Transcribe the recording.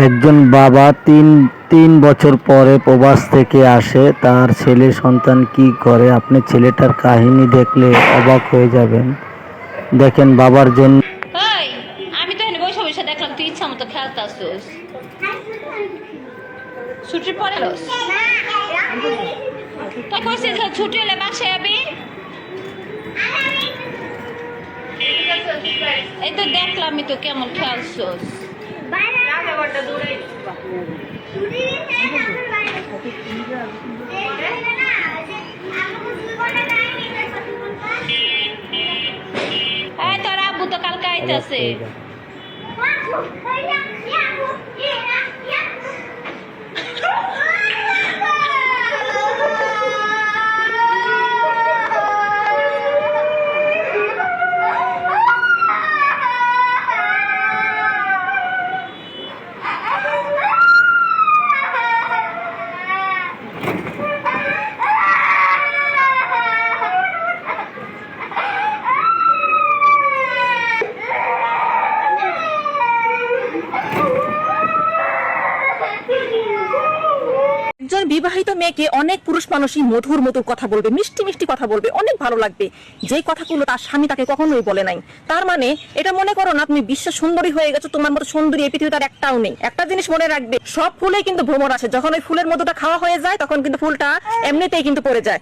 একজন বাবা তিন বছর পরে প্রবাস থেকে আসে, তার ছেলে সন্তান কি করে আপনি ছেলেটার কাহিনী দেখলে অবাক হয়ে যাবেন। দেখেন বাবার জন্য ওই, আমি তো এখানে বসে বসে দেখলাম তুই ইচ্ছা মতো খেলতাছিস। ছুটির পরে লস তাই কইছিস যে ছুটি হলে বাসায় যাবি। এই তো দেখলাম আমি তো কেমন খেলছস। এই তোর আব্বু তো কালকে আইতাছে। একজন বিবাহিত মেয়েকে অনেক পুরুষ মানুষই মধুর মধুর কথা বলবে, মিষ্টি মিষ্টি কথা বলবে, অনেক ভালো লাগবে, যে কথাগুলো তার স্বামী তাকে কখনোই বলে নাই। তার মানে এটা মনে করো না তুমি বিশ্ব সুন্দরী হয়ে গেছো, তোমার মতো সুন্দরী এই পৃথিবীতে আর একটাও নেই। একটা জিনিস মনে রাখবে, সব ফুলেই কিন্তু ভ্রমর আছে, যখন ওই ফুলের মধুটা খাওয়া হয়ে যায় তখন কিন্তু ফুলটা এমনিতেই কিন্তু পড়ে যায়।